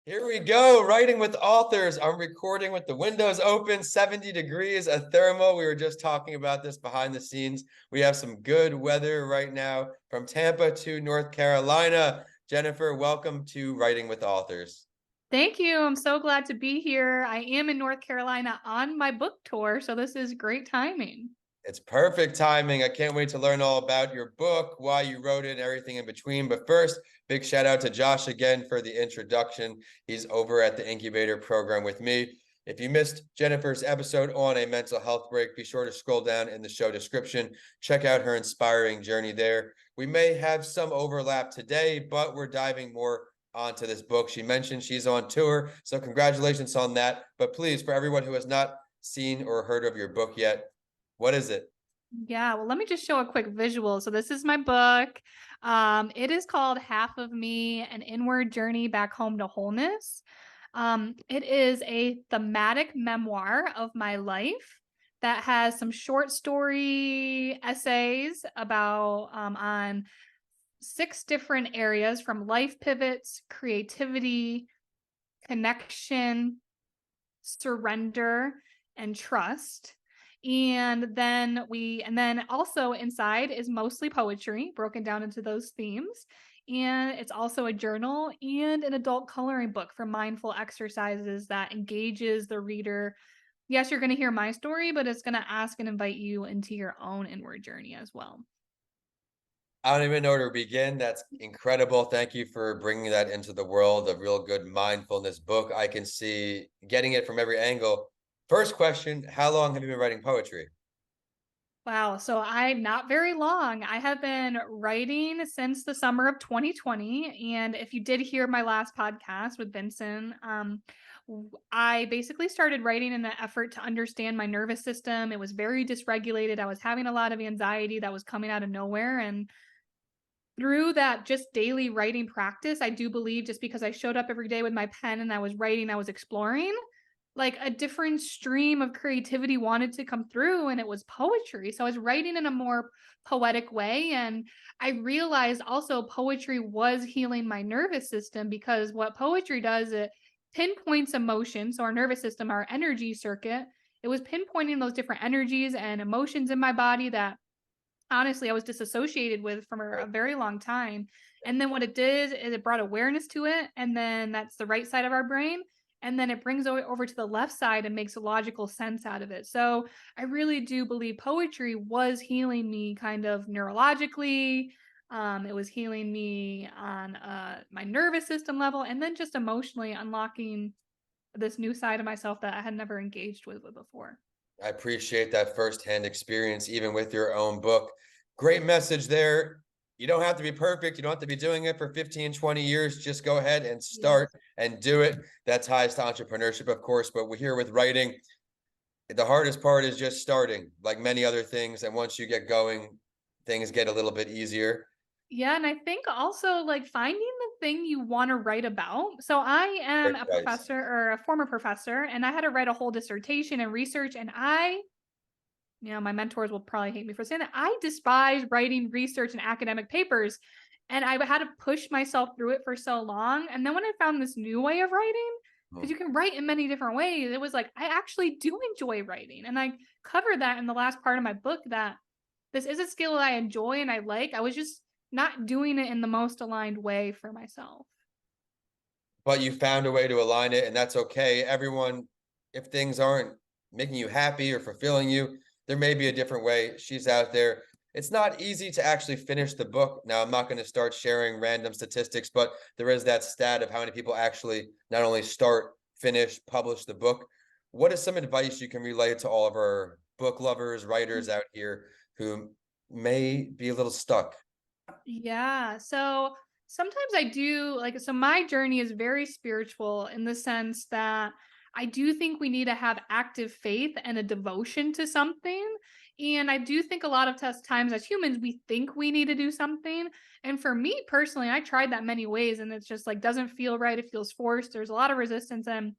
Here we go, writing with authors. I'm recording with the windows open, 70 degrees, a thermal. We were just talking about this behind the scenes. We have some good weather right now from Tampa to North Carolina. Jennifer, welcome to Writing with Authors. Thank you. I'm so glad to be here. I am in North Carolina on my book tour, so this is great timing. It's perfect timing. I can't wait to learn all about your book, why you wrote it, and everything in between. But first, big shout out to Josh again for the introduction. He's over at the incubator program with me. If you missed Jennifer's episode on a mental health break, be sure to scroll down in the show description. Check out her inspiring journey there. We may have some overlap today, but we're diving more onto this book. She mentioned she's on tour, so congratulations on that. But please, for everyone who has not seen or heard of your book yet, what is it? Yeah, well, let me just show a quick visual. So this is my book. It is called Half of Me, An Inward Journey Back Home to Wholeness. It is a thematic memoir of my life that has some short story essays about on 6 different areas from life pivots, creativity, connection, surrender, and trust. And then also inside is mostly poetry broken down into those themes. And it's also a journal and an adult coloring book for mindful exercises that engages the reader. Yes, you're going to hear my story, but it's going to ask and invite you into your own inward journey as well. I don't even know where to begin. That's incredible. Thank you for bringing that into the world. A real good mindfulness book. I can see getting it from every angle. First question, how long have you been writing poetry? Wow. So I'm not very long. I have been writing since the summer of 2020. And if you did hear my last podcast with Vincent, I basically started writing in an effort to understand my nervous system. It was very dysregulated. I was having a lot of anxiety that was coming out of nowhere. And through that just daily writing practice, I do believe just because I showed up every day with my pen and I was writing, I was exploring, like a different stream of creativity wanted to come through, and it was poetry. So I was writing in a more poetic way, and I realized also poetry was healing my nervous system, because what poetry does, it pinpoints emotion. So our nervous system, our energy circuit, it was pinpointing those different energies and emotions in my body that honestly I was disassociated with for a very long time. And then what it did is it brought awareness to it, and then that's the right side of our brain, and then it brings it over to the left side and makes a logical sense out of it. So I really do believe poetry was healing me kind of neurologically. It was healing me on my nervous system level, and then just emotionally unlocking this new side of myself that I had never engaged with before. I appreciate that firsthand experience, even with your own book. Great message there. You don't have to be perfect. You don't have to be doing it for 15, 20 years. Just go ahead and Yes. start and do it. That ties to entrepreneurship, of course, but we're here with writing. The hardest part is just starting, like many other things. And once you get going, things get a little bit easier. Yeah, and I think also like finding the thing you want to write about. So I am Great a advice. professor, or a former professor, and I had to write a whole dissertation and research. And my mentors will probably hate me for saying that. I despise writing research and academic papers. And I had to push myself through it for so long. And then when I found this new way of writing, because Hmm. you can write in many different ways, it was like, I actually do enjoy writing. And I covered that in the last part of my book, that this is a skill I enjoy and I like. I was just not doing it in the most aligned way for myself. But you found a way to align it, and that's okay. Everyone, if things aren't making you happy or fulfilling you, there may be a different way. She's out there. It's not easy to actually finish the book. Now, I'm not going to start sharing random statistics, but there is that stat of how many people actually not only start, finish, publish the book. What is some advice you can relay to all of our book lovers, writers out here who may be a little stuck? Yeah. So sometimes I do like, so my journey is very spiritual in the sense that I do think we need to have active faith and a devotion to something. And I do think a lot of times as humans, we think we need to do something. And for me personally, I tried that many ways and it's just like doesn't feel right. It feels forced. There's a lot of resistance. And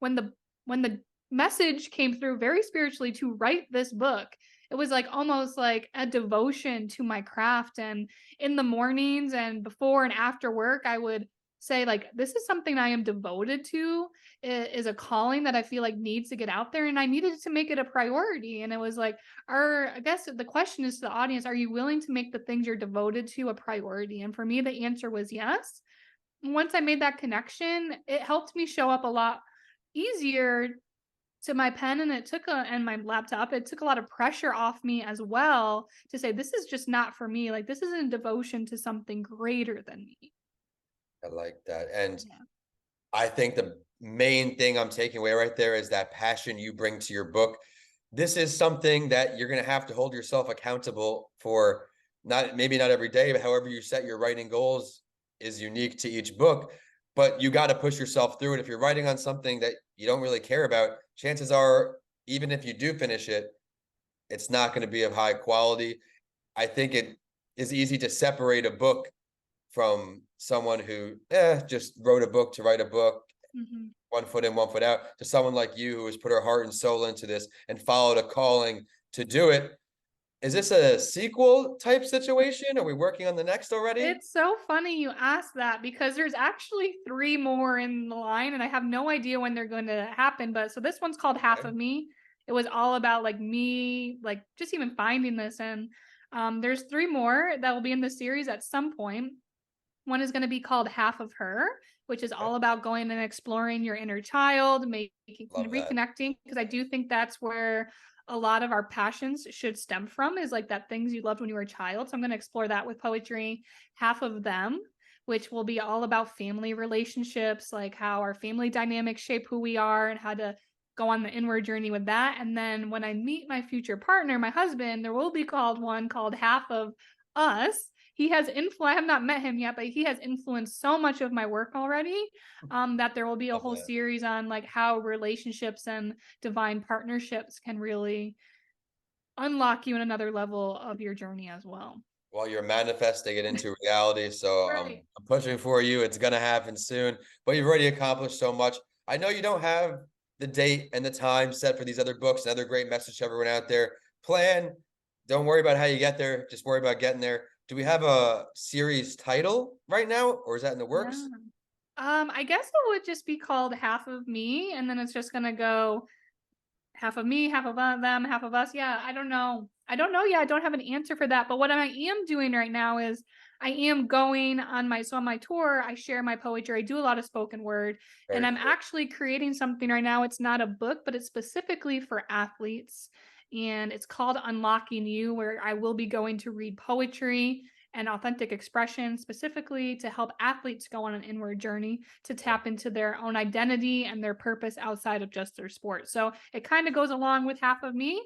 when the message came through very spiritually to write this book, it was like almost like a devotion to my craft. And in the mornings and before and after work, I would say like, this is something I am devoted to, is a calling that I feel like needs to get out there, and I needed to make it a priority. And it was like, I guess the question is to the audience, are you willing to make the things you're devoted to a priority? And for me, the answer was yes. Once I made that connection, it helped me show up a lot easier to my pen, and and my laptop. It took a lot of pressure off me as well to say, this is just not for me. Like, this isn't devotion to something greater than me. I like that. And Yeah. I think the main thing I'm taking away right there is that passion you bring to your book. This is something that you're going to have to hold yourself accountable for, not maybe not every day, but however you set your writing goals is unique to each book. But you got to push yourself through it. If you're writing on something that you don't really care about, chances are, even if you do finish it, it's not going to be of high quality. I think it is easy to separate a book from someone who just wrote a book to write a book, Mhm. one foot in, one foot out, to someone like you who has put her heart and soul into this and followed a calling to do it. Is this a sequel type situation? Are we working on the next already? It's so funny you asked that because there's actually 3 more in the line, and I have no idea when they're going to happen. But so this one's called Half Okay. of Me. It was all about like me, like just even finding this. And there's 3 more that will be in the series at some point. One is going to be called Half of Her, which is Okay. all about going and exploring your inner child, making Love that. reconnecting, because I do think that's where a lot of our passions should stem from, is like that things you loved when you were a child. So I'm going to explore that with poetry. Half of Them, which will be all about family relationships, like how our family dynamics shape who we are and how to go on the inward journey with that. And then when I meet my future partner, my husband, there will be one called Half of Us. He has I have not met him yet, but he has influenced so much of my work already, that there will be a Love whole that. series on like how relationships and divine partnerships can really unlock you in another level of your journey as well. Well, you're manifesting it into reality. So Right. I'm pushing for you. It's going to happen soon, but you've already accomplished so much. I know you don't have the date and the time set for these other books. Another great message to everyone out there. Plan. Don't worry about how you get there. Just worry about getting there. Do we have a series title right now, or is that in the Yeah. works? I guess it would just be called Half of Me, and then it's just gonna go half of me, half of them, half of us. Yeah, I don't know. I don't know. Yeah, I don't have an answer for that. But what I am doing right now is I am going on on my tour, I share my poetry. I do a lot of spoken word, and Very I'm cool. actually creating something right now. It's not a book, but it's specifically for athletes. And it's called Unlocking You, where I will be going to read poetry and authentic expression specifically to help athletes go on an inward journey to tap into their own identity and their purpose outside of just their sport. So it kind of goes along with Half of Me.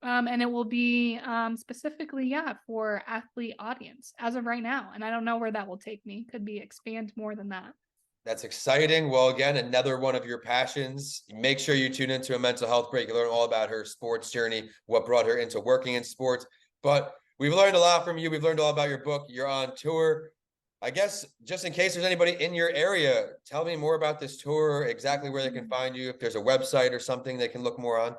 And it will be specifically, yeah, for athlete audience as of right now. And I don't know where that will take me. Could be expand more than that. That's exciting. Well, again, another one of your passions. Make sure you tune into a mental health break. You learn all about her sports journey, what brought her into working in sports. But we've learned a lot from you. We've learned all about your book. You're on tour. I guess just in case there's anybody in your area, tell me more about this tour, exactly where they can find you, if there's a website or something they can look more on.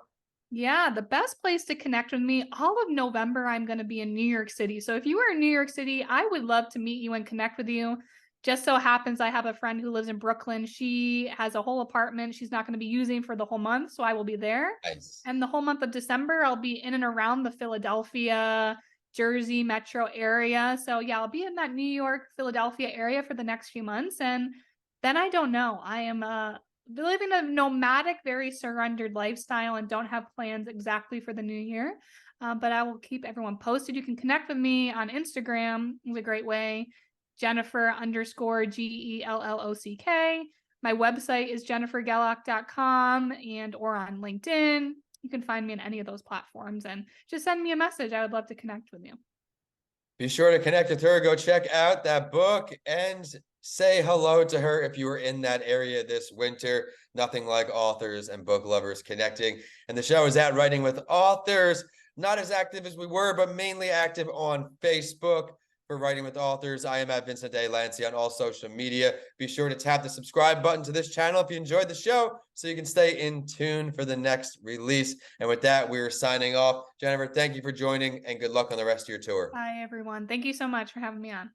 Yeah, the best place to connect with me, all of November, I'm going to be in New York City. So if you are in New York City, I would love to meet you and connect with you. Just so happens I have a friend who lives in Brooklyn. She has a whole apartment she's not going to be using for the whole month. So I will be there. Nice. And the whole month of December, I'll be in and around the Philadelphia, Jersey metro area. So yeah, I'll be in that New York, Philadelphia area for the next few months. And then I don't know. I am living a nomadic, very surrendered lifestyle and don't have plans exactly for the new year. But I will keep everyone posted. You can connect with me on Instagram. It's a great way. Jennifer underscore GELLOCK. My website is jennifergellock.com and or on LinkedIn. You can find me on any of those platforms and just send me a message. I would love to connect with you. Be sure to connect with her. Go check out that book and say hello to her if you were in that area this winter. Nothing like authors and book lovers connecting. And the show is at Writing with Authors. Not as active as we were, but mainly active on Facebook for Writing with Authors. I am at Vincent A. Lancy on all social media. Be sure to tap the subscribe button to this channel if you enjoyed the show so you can stay in tune for the next release. And with that, we're signing off. Jennifer, thank you for joining and good luck on the rest of your tour. Bye, everyone. Thank you so much for having me on.